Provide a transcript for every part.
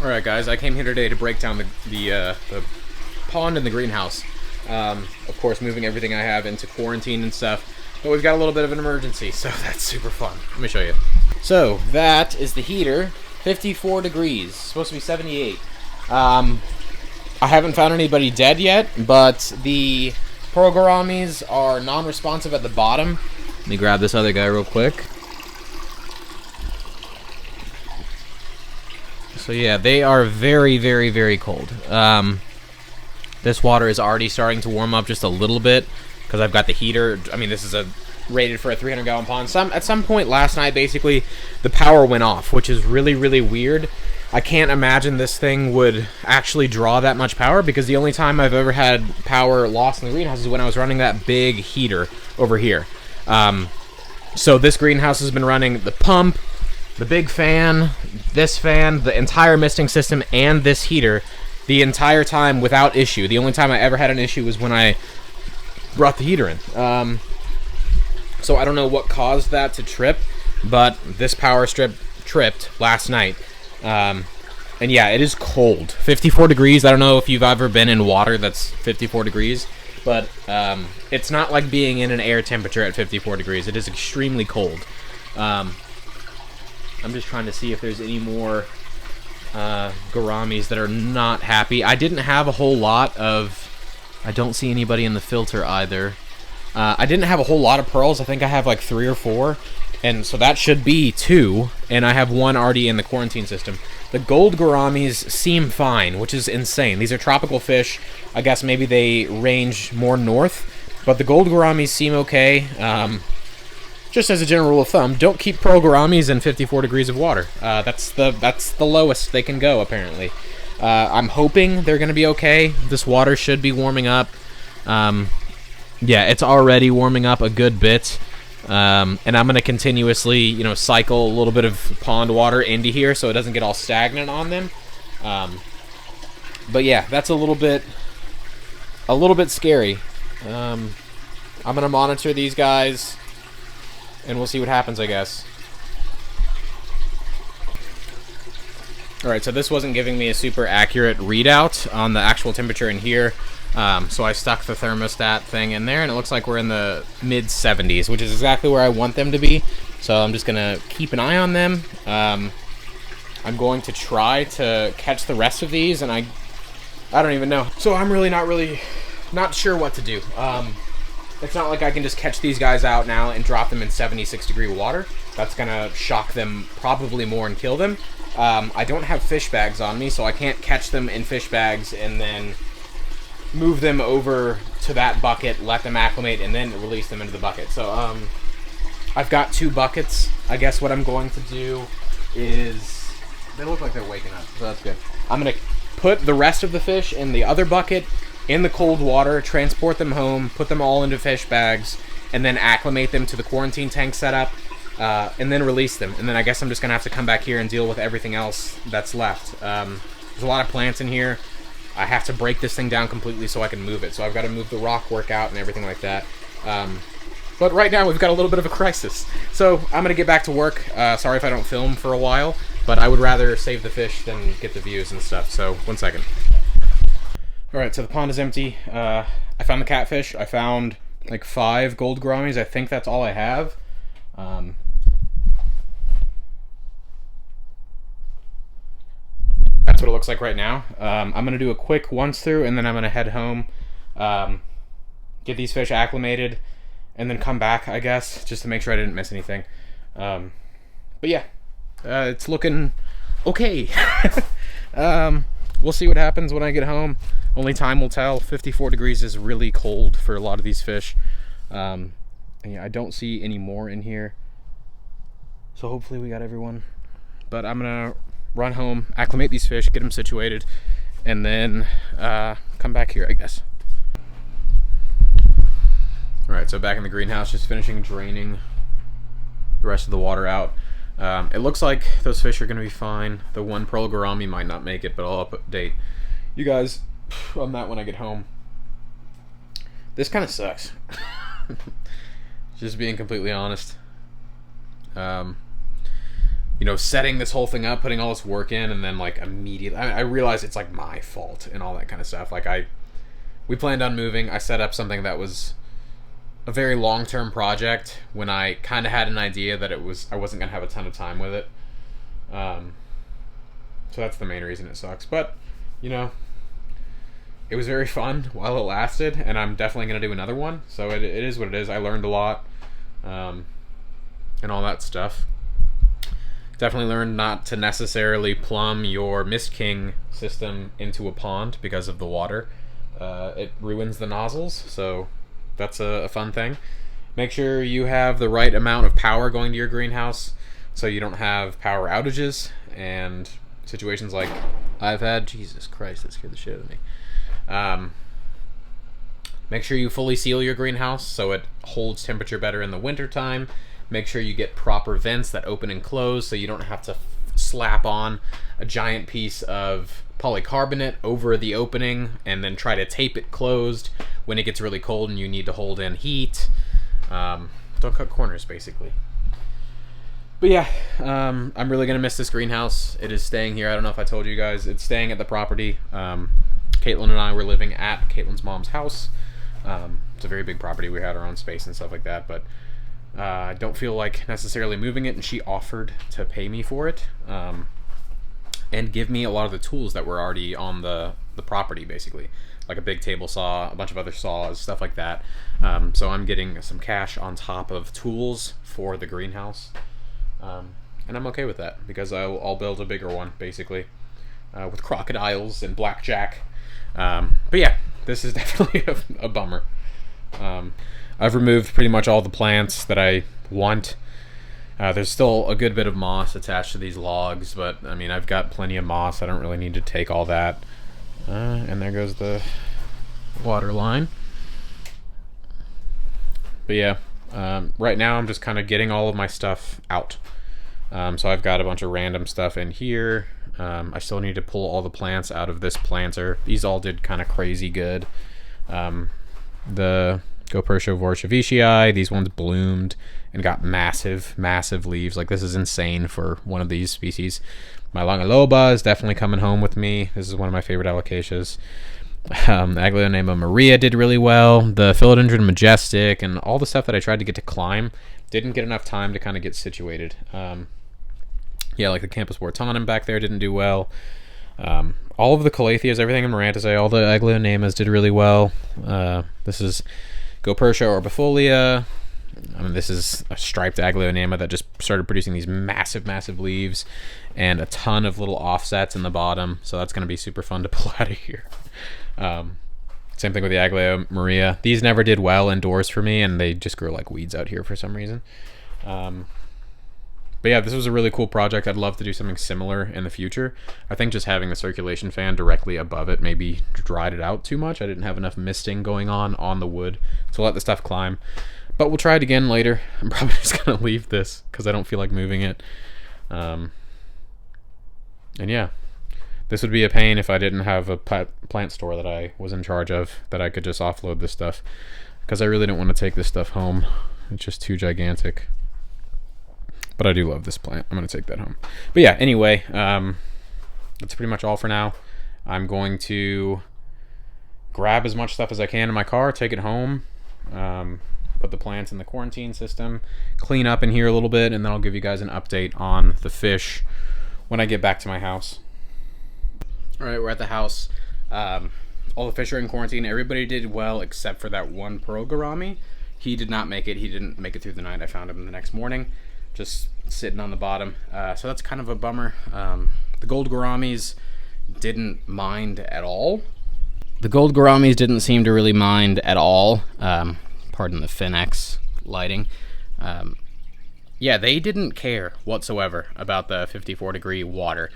Alright guys, I came here today to break down the pond and the greenhouse. Of course, moving everything I have into quarantine and stuff. But we've got a little bit of an emergency, so that's super fun. Let me show you. So, that is the heater. 54 degrees. Supposed to be 78. I haven't found anybody dead yet, but the prograramis are non-responsive at the bottom. Let me grab this other guy real quick. So yeah, they are very, very, very cold. This water is already starting to warm up just a little bit because I've got the heater. I mean, this is rated for a 300-gallon pond. At some point last night, basically, the power went off, which is really, really weird. I can't imagine this thing would actually draw that much power because the only time I've ever had power lost in the greenhouse is when I was running that big heater over here. So this greenhouse has been running the pump, the big fan, this fan, the entire misting system, and this heater the entire time without issue. The only time I ever had an issue was when I brought the heater in. So I don't know what caused that to trip, but this power strip tripped last night. And yeah, it is cold. 54 degrees. I don't know if you've ever been in water that's 54 degrees, but it's not like being in an air temperature at 54 degrees. It is extremely cold. I'm just trying to see if there's any more gouramis that are not happy. I didn't have a whole lot of... I don't see anybody in the filter either. I didn't have a whole lot of pearls. I think I have like 3 or 4. And so that should be 2. And I have 1 already in the quarantine system. The gold gouramis seem fine, which is insane. These are tropical fish. I guess maybe they range more north. But the gold gouramis seem okay. Just as a general rule of thumb, don't keep pearl gouramis in 54 degrees of water. That's the lowest they can go, apparently. I'm hoping they're going to be okay. This water should be warming up. Yeah, it's already warming up a good bit. And I'm going to continuously, cycle a little bit of pond water into here so it doesn't get all stagnant on them. But yeah, that's a little bit scary. I'm going to monitor these guys, and we'll see what happens, I guess. Alright, so this wasn't giving me a super accurate readout on the actual temperature in here. So I stuck the thermostat thing in there, and it looks like we're in the mid-70s, which is exactly where I want them to be. So I'm just going to keep an eye on them. I'm going to try to catch the rest of these, and I don't even know. So I'm really not sure what to do. It's not like I can just catch these guys out now and drop them in 76-degree water. That's going to shock them probably more and kill them. I don't have fish bags on me, so I can't catch them in fish bags and then move them over to that bucket, let them acclimate, and then release them into the bucket. So I've got 2 buckets. I guess what I'm going to do is... They look like they're waking up, so that's good. I'm going to put the rest of the fish in the other bucket, in the cold water, transport them home, put them all into fish bags, and then acclimate them to the quarantine tank setup, and then release them. And then I guess I'm just going to have to come back here and deal with everything else that's left. There's a lot of plants in here. I have to break this thing down completely so I can move it. So I've got to move the rock work out and everything like that. But right now we've got a little bit of a crisis. So I'm going to get back to work. Sorry if I don't film for a while, but I would rather save the fish than get the views and stuff. So 1 second. Alright, so the pond is empty. I found the catfish. I found like 5 gold gouramis. I think that's all I have. That's what it looks like right now. I'm going to do a quick once through, and then I'm going to head home, get these fish acclimated, and then come back, I guess, just to make sure I didn't miss anything. But yeah, it's looking okay. We'll see what happens when I get home. Only time will tell. 54 degrees is really cold for a lot of these fish. And yeah, I don't see any more in here. So hopefully we got everyone. But I'm going to run home, acclimate these fish, get them situated, and then come back here, I guess. Alright, so back in the greenhouse, just finishing draining the rest of the water out. It looks like those fish are going to be fine. The 1 pearl gourami might not make it, but I'll update you guys on that when I get home. This kind of sucks. Just being completely honest. you know, setting this whole thing up, putting all this work in, and then like immediately, I realize it's like my fault and all that kind of stuff. Like we planned on moving. I set up something that was a very long-term project when I kind of had an idea that I wasn't gonna have a ton of time with it. So that's the main reason it sucks. But you know, it was very fun while it lasted, and I'm definitely gonna do another one. So it is what it is. I learned a lot, and all that stuff. Definitely learned not to necessarily plumb your Mist King system into a pond because of the water. It ruins the nozzles, so that's a fun thing. Make sure you have the right amount of power going to your greenhouse so you don't have power outages and situations like I've had. Jesus Christ, that scared the shit out of me. Make sure you fully seal your greenhouse so it holds temperature better in the wintertime. Make sure you get proper vents that open and close so you don't have to slap on a giant piece of polycarbonate over the opening and then try to tape it closed when it gets really cold and you need to hold in heat. Don't cut corners, basically. But yeah, I'm really going to miss this greenhouse. It is staying here. I don't know if I told you guys. It's staying at the property. Caitlin and I were living at Caitlin's mom's house. It's a very big property. We had our own space and stuff like that, but I don't feel like necessarily moving it, and she offered to pay me for it and give me a lot of the tools that were already on the property, basically, like a big table saw, a bunch of other saws, stuff like that. So I'm getting some cash on top of tools for the greenhouse, and I'm okay with that because I'll build a bigger one, basically, with crocodiles and blackjack. But yeah, this is definitely a bummer. I've removed pretty much all the plants that I want. There's still a good bit of moss attached to these logs, but I mean, I've got plenty of moss. I don't really need to take all that. And there goes the water line. But yeah, right now I'm just kind of getting all of my stuff out. So I've got a bunch of random stuff in here. I still need to pull all the plants out of this planter. These all did kind of crazy good. The Gopertia Vorchavicii, these ones bloomed and got massive leaves. Like, this is insane for one of these species. My Longaloba is definitely coming home with me. This is one of my favorite alocasias. Aglaonema Maria did really well. The Philodendron Majestic and all the stuff that I tried to get to climb didn't get enough time to kind of get situated. Yeah, like the Campus Bortanum back there didn't do well. All of the Calathias, everything in Marantaceae, all the Aglaonemas did really well. This is Gopertia orbifolia. I mean, this is a striped Aglaonema that just started producing these massive leaves and a ton of little offsets in the bottom. So that's going to be super fun to pull out of here. Same thing with the Agleo Maria. These never did well indoors for me, and they just grew like weeds out here for some reason. But yeah, this was a really cool project. I'd love to do something similar in the future. I think just having the circulation fan directly above it maybe dried it out too much. I didn't have enough misting going on the wood to let the stuff climb. But we'll try it again later. I'm probably just going to leave this because I don't feel like moving it. And yeah, this would be a pain if I didn't have a plant store that I was in charge of, that I could just offload this stuff, because I really don't want to take this stuff home. It's just too gigantic. But I do love this plant. I'm going to take that home. But yeah, anyway, that's pretty much all for now. I'm going to grab as much stuff as I can in my car, take it home, put the plants in the quarantine system, clean up in here a little bit, and then I'll give you guys an update on the fish when I get back to my house. All right, we're at the house. All the fish are in quarantine. Everybody did well except for that one pearl gourami. He did not make it. He didn't make it through the night. I found him the next morning, just sitting on the bottom. So that's kind of a bummer. The gold gouramis didn't mind at all. The gold gouramis didn't seem to really mind at all. Pardon the Finex lighting. Yeah, they didn't care whatsoever about the 54-degree water.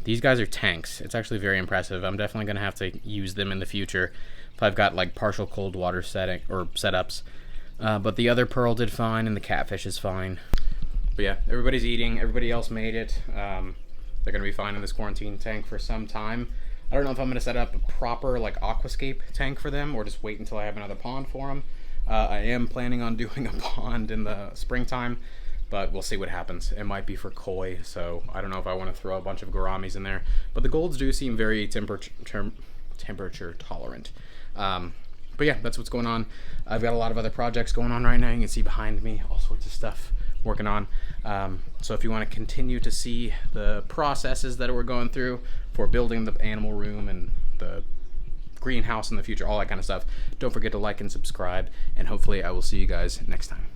These guys are tanks. It's actually very impressive. I'm definitely going to have to use them in the future if I've got like partial cold water setting or setups. But the other pearl did fine, and the catfish is fine. But yeah, everybody's eating. Everybody else made it. They're going to be fine in this quarantine tank for some time. I don't know if I'm going to set up a proper like aquascape tank for them or just wait until I have another pond for them. I am planning on doing a pond in the springtime, but we'll see what happens. It might be for koi, so I don't know if I want to throw a bunch of gouramis in there. But the golds do seem very temperature tolerant. But yeah, that's what's going on. I've got a lot of other projects going on right now. You can see behind me all sorts of stuff working on. So if you want to continue to see the processes that we're going through for building the animal room and the greenhouse in the future, all that kind of stuff, don't forget to like and subscribe, and hopefully I will see you guys next time.